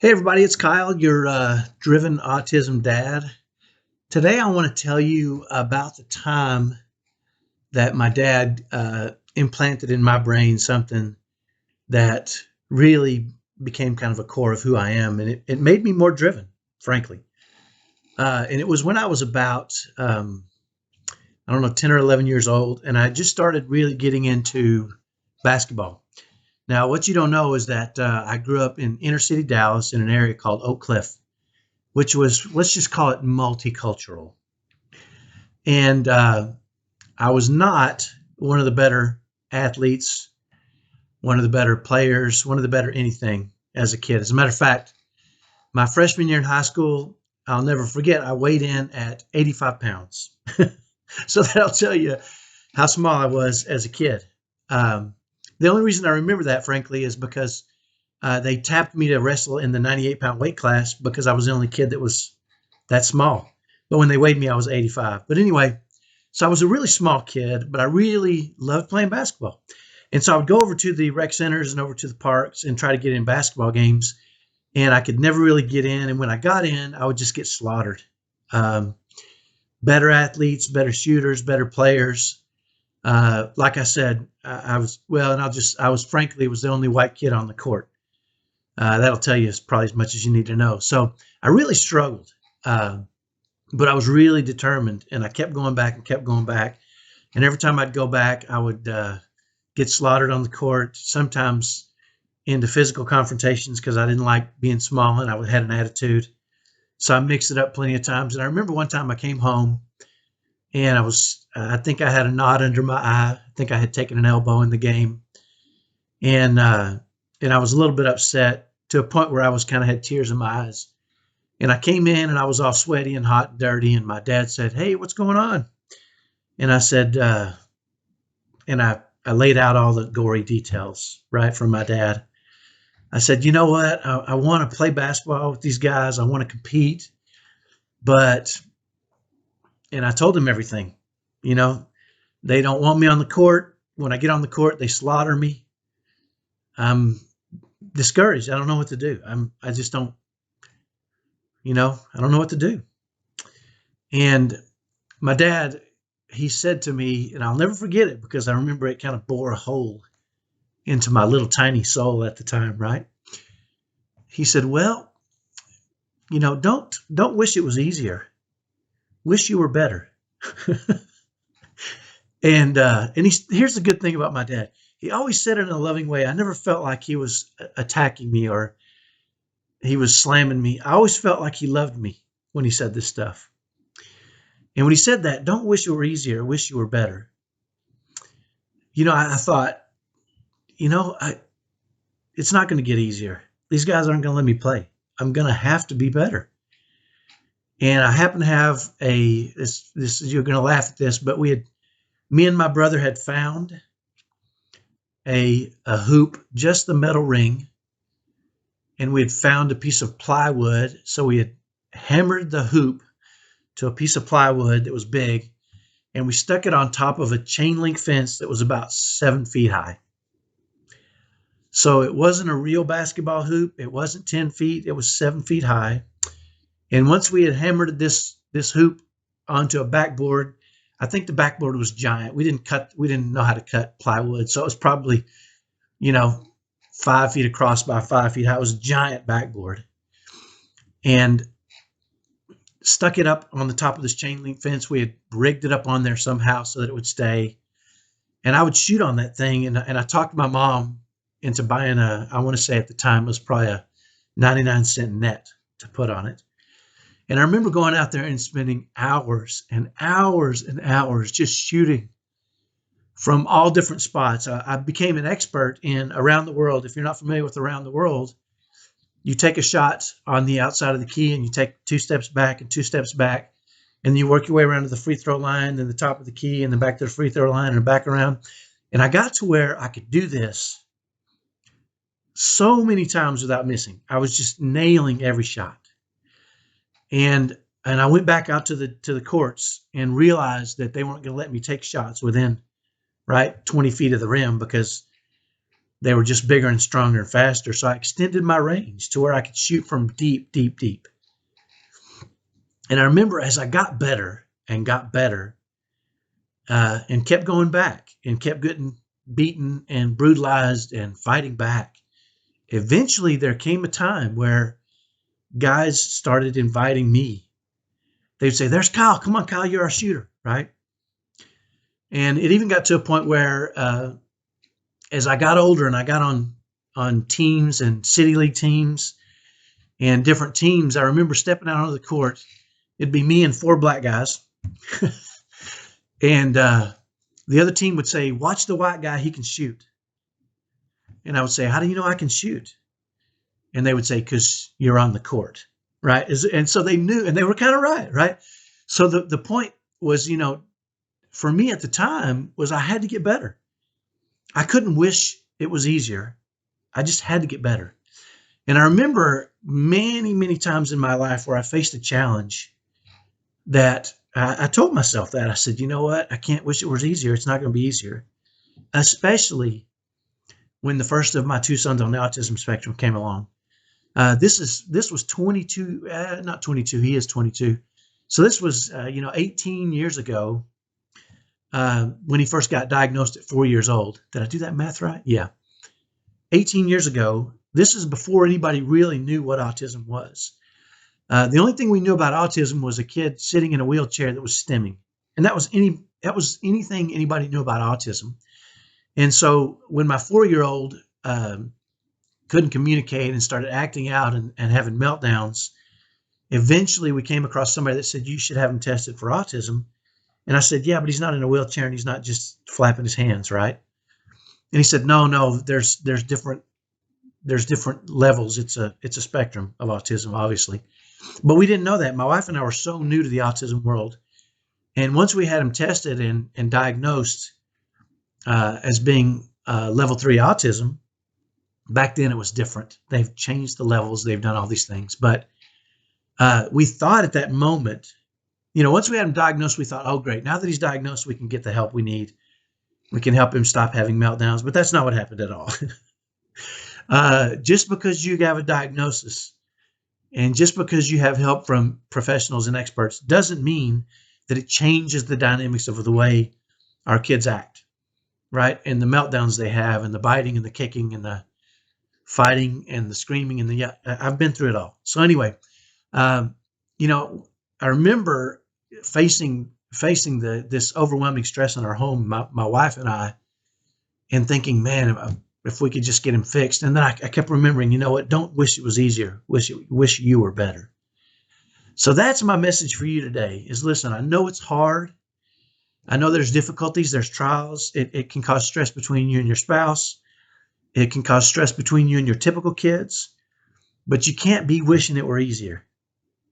Hey everybody, it's Kyle, your driven autism dad. Today I want to tell you about the time that my dad implanted in my brain something that really became kind of a core of who I am, and it made me more driven, frankly. And it was when I was about, I don't know, 10 or 11 years old, and I just started really getting into basketball. Now, what you don't know is that I grew up in inner city Dallas in an area called Oak Cliff, which was, let's just call it multicultural. And I was not one of the better athletes, one of the better players, one of the better anything as a kid. As a matter of fact, my freshman year in high school, I'll never forget, I weighed in at 85 pounds. So that'll tell you how small I was as a kid. The only reason I remember that, frankly, is because they tapped me to wrestle in the 98-pound weight class because I was the only kid that was that small. But when they weighed me, I was 85. But anyway, so I was a really small kid, but I really loved playing basketball. And so I would go over to the rec centers and over to the parks and try to get in basketball games. And I could never really get in. And when I got in, I would just get slaughtered. Um, Better athletes, better shooters, better players. Like I said, I was, well, and I was frankly, was the only white kid on the court. That'll tell you probably as much as you need to know. So I really struggled, but I was really determined, and I kept going back and kept going back. And every time I'd go back, I would get slaughtered on the court, sometimes into physical confrontations because I didn't like being small and I had an attitude. So I mixed it up plenty of times. And I remember one time I came home and I think I had a knot under my eye. I think I had taken an elbow in the game. And I was a little bit upset to a point where I was kind of had tears in my eyes. And I came in and I was all sweaty and hot and dirty. And my dad said, "Hey, what's going on?" And I said, and I laid out all the gory details, right, from my dad. I said, "You know what? I want to play basketball with these guys. I want to compete. But," and I told him everything, you know, "they don't want me on the court. When I get on the court, they slaughter me. I'm discouraged. I don't know what to do. I just don't, I don't know what to do." And my dad, he said to me, and I'll never forget it because I remember it kind of bore a hole into my little tiny soul at the time, right? He said, "Well, don't wish it was easier. Wish you were better." And here's the good thing about my dad. He always said it in a loving way. I never felt like he was attacking me or he was slamming me. I always felt like he loved me when he said this stuff. And when he said that, "Don't wish it were easier, wish you were better." I thought, it's not going to get easier. These guys aren't going to let me play. I'm going to have to be better. And I happen to have this you're going to laugh at this, but me and my brother had found a hoop, just the metal ring, and we had found a piece of plywood. So we had hammered the hoop to a piece of plywood that was big, and we stuck it on top of a chain link fence that was about 7 feet high. So it wasn't a real basketball hoop. It wasn't 10 feet. It was 7 feet high. And once we had hammered this hoop onto a backboard, I think the backboard was giant. We didn't know how to cut plywood. So it was probably, 5 feet across by 5 feet high. It was a giant backboard. And stuck it up on the top of this chain link fence. We had rigged it up on there somehow so that it would stay. And I would shoot on that thing. And I talked my mom into buying I want to say at the time, it was probably a 99-cent net to put on it. And I remember going out there and spending hours and hours and hours just shooting from all different spots. I became an expert in around the world. If you're not familiar with around the world, you take a shot on the outside of the key and you take 2 steps back and 2 steps back, and then you work your way around to the free throw line, then the top of the key, and then back to the free throw line and back around. And I got to where I could do this so many times without missing. I was just nailing every shot. And I went back out to the courts and realized that they weren't going to let me take shots within 20 feet of the rim because They were just bigger and stronger and faster. So I extended my range to where I could shoot from deep, deep, deep. And I remember as I got better and got better, and kept going back and kept getting beaten and brutalized and fighting back, eventually there came a time where guys started inviting me. They'd say, "There's Kyle. Come on, Kyle, you're our shooter," right? And it even got to a point where, as I got older and I got on teams and city league teams and different teams, I remember stepping out onto the court. It'd be me and 4 black guys, and the other team would say, "Watch the white guy; he can shoot." And I would say, "How do you know I can shoot?" And they would say, "Because you're on the court," right? And so they knew, and they were kind of right, right? So the point was, for me at the time was I had to get better. I couldn't wish it was easier. I just had to get better. And I remember many, many times in my life where I faced a challenge that I told myself that. I said, "You know what? I can't wish it was easier. It's not going to be easier." Especially when the first of my 2 sons on the autism spectrum came along. This was 22, not 22. He is 22. So this was, 18 years ago, when he first got diagnosed at 4 years old. Did I do that math right? Yeah. 18 years ago. This is before anybody really knew what autism was. The only thing we knew about autism was a kid sitting in a wheelchair that was stimming. And that was anything anybody knew about autism. And so when my 4-year-old couldn't communicate and started acting out and having meltdowns, eventually we came across somebody that said, "You should have him tested for autism." And I said, "Yeah, but he's not in a wheelchair and he's not just flapping his hands, right?" And he said, No, there's different levels. It's a spectrum of autism, obviously. But we didn't know that. My wife and I were so new to the autism world. And once we had him tested and diagnosed as being level 3 autism, back then it was different. They've changed the levels. They've done all these things. But we thought at that moment, once we had him diagnosed, we thought, "Oh, great. Now that he's diagnosed, we can get the help we need. We can help him stop having meltdowns." But that's not what happened at all. Just because you have a diagnosis and just because you have help from professionals and experts doesn't mean that it changes the dynamics of the way our kids act, right? And the meltdowns they have and the biting and the kicking and the fighting and the screaming and I've been through it all. So anyway, I remember facing this overwhelming stress in our home, my wife and I, and thinking, "Man, if we could just get him fixed." And then I kept remembering, don't wish it was easier. Wish you were better. So that's my message for you today is, listen, I know it's hard. I know there's difficulties, there's trials. It can cause stress between you and your spouse. It can cause stress between you and your typical kids, but you can't be wishing it were easier.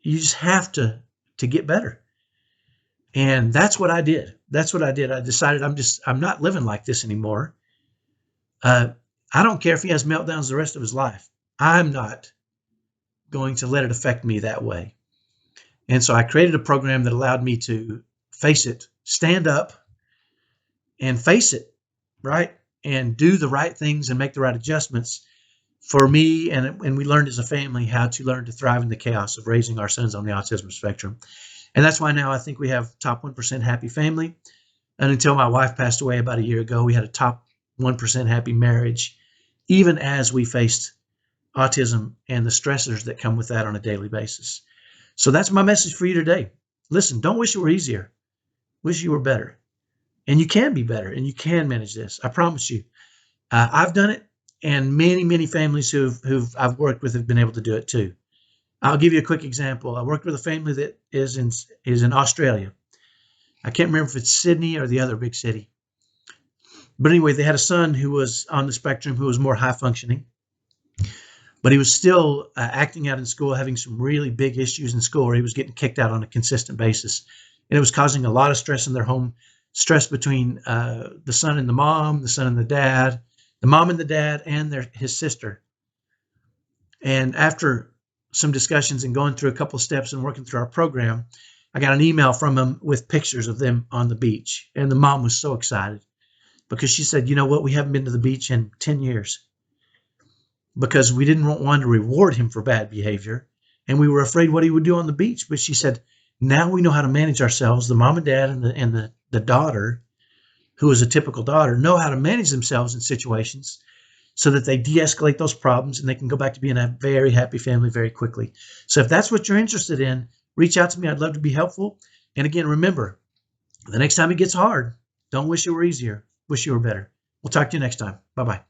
You just have to get better. And that's what I did. I decided I'm not living like this anymore. I don't care if he has meltdowns the rest of his life. I'm not going to let it affect me that way. And so I created a program that allowed me to face it, stand up and face it, right? And do the right things and make the right adjustments for me. And we learned as a family how to learn to thrive in the chaos of raising our sons on the autism spectrum. And that's why now I think we have top 1% happy family. And until my wife passed away about a year ago, we had a top 1% happy marriage, even as we faced autism and the stressors that come with that on a daily basis. So that's my message for you today. Listen, don't wish it were easier. Wish you were better. And you can be better and you can manage this. I promise you. I've done it, and many, many families who I've worked with have been able to do it too. I'll give you a quick example. I worked with a family that is in Australia. I can't remember if it's Sydney or the other big city. But anyway, they had a son who was on the spectrum who was more high functioning. But he was still acting out in school, having some really big issues in school where he was getting kicked out on a consistent basis. And it was causing a lot of stress in their home, stress between the son and the mom, the son and the dad, the mom and the dad, and his sister. And after some discussions and going through a couple of steps and working through our program, I got an email from him with pictures of them on the beach. And the mom was so excited. because she said, you know what, we haven't been to the beach in 10 years because we didn't want to reward him for bad behavior. And we were afraid what he would do on the beach. But she said, now we know how to manage ourselves. The mom and dad and the daughter, who is a typical daughter, know how to manage themselves in situations so that they de-escalate those problems and they can go back to being a very happy family very quickly. So if that's what you're interested in, reach out to me. I'd love to be helpful. And again, remember, the next time it gets hard, don't wish it were easier. Wish you were better. We'll talk to you next time. Bye-bye.